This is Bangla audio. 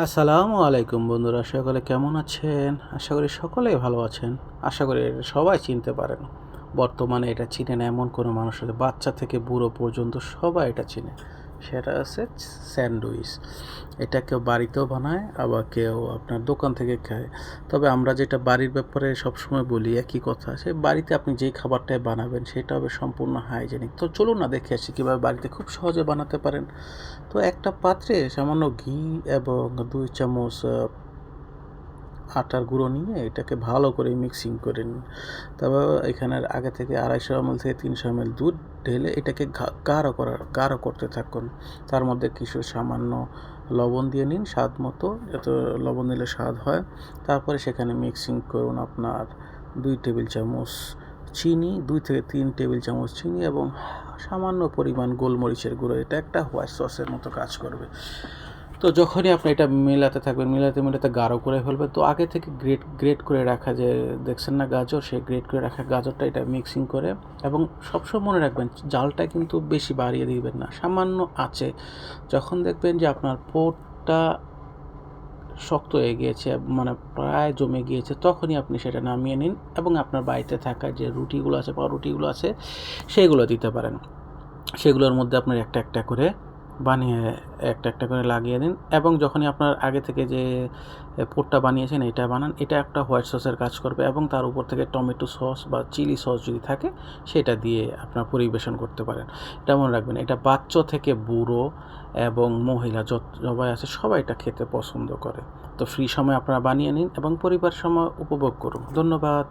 আসসালামু আলাইকুম বন্ধুরা, সকলে কেমন আছেন? আশা করি সকলেই ভালো আছেন। আশা করি এটা সবাই চিনতে পারেন। বর্তমানে এটা চিনে না এমন কোনো মানুষ আছে, বাচ্চা থেকে বুড়ো পর্যন্ত সবাই এটা চিনে। সেটা হচ্ছে স্যান্ডউইচ। এটা কেউ বাড়িতেও বানায়, আবার কেউ আপনার দোকান থেকে খায়। তবে আমরা যেটা বাড়ির ব্যাপারে সবসময় বলি একই কথা, সে বাড়িতে আপনি যেই খাবারটাই বানাবেন সেটা হবে সম্পূর্ণ হাইজেনিক। তো চলুন না দেখে আসি কীভাবে বাড়িতে খুব সহজে বানাতে পারেন। তো একটা পাত্রে সামান্য ঘি এবং 2 চামচ আটার গুঁড়ো নিয়ে এটাকে ভালো করে মিক্সিং করে নিন। তারপর এখানের আগে থেকে 250 ml থেকে 300 ml দুধ ঢেলে এটাকে গাঢ় করতে থাকুন। তার মধ্যে কিছু সামান্য লবণ দিয়ে নিন স্বাদ মতো, যত লবণ দিলে স্বাদ হয়। তারপরে সেখানে মিক্সিং করুন আপনার 2 টেবিল চামচ চিনি, 2 থেকে 3 টেবিল চামচ চিনি এবং সামান্য পরিমাণ গোলমরিচের গুঁড়ো। এটা একটা হোয়াইট সসের মতো কাজ করবে। তো যখনই আপনি এটা মেলাতে থাকবেন, মেলাতে গাঢ় করে ফেলবেন, তো আগে থেকে গ্রেট করে রাখা যে দেখছেন না গাজর, সেই গ্রেট করে রাখা গাজরটা এটা মিক্সিং করে, এবং সবসময় মনে রাখবেন জালটা কিন্তু বেশি বাড়িয়ে দিবেন না, সামান্য আঁচে। যখন দেখবেন যে আপনার পোরটা শক্ত হয়ে গিয়েছে, মানে প্রায় জমে গিয়েছে, তখনই আপনি সেটা নামিয়ে নিন এবং আপনার বাড়িতে থাকা যে রুটিগুলো আছে, পাউরুটিগুলো আছে, সেগুলো দিতে পারেন। সেগুলোর মধ্যে আপনার একটা একটা করে বানিয়ে একটা একটা করে লাগিয়ে দিন, এবং যখনই আপনার আগে থেকে যে পোরটা বানিয়েছেন এটা বানান, এটা একটা হোয়াইট সসের কাজ করবে, এবং তার উপর থেকে টমেটো সস বা চিলি সস যদি থাকে সেটা দিয়ে আপনার পরিবেশন করতে পারেন। এটা মনে রাখবেন, এটা বাচ্চা থেকে বুড়ো এবং মহিলা সবাই আছে, সবাই এটা খেতে পছন্দ করে। তো ফ্রি সময় আপনারা বানিয়ে নিন এবং পরিবার সময় উপভোগ করুন। ধন্যবাদ।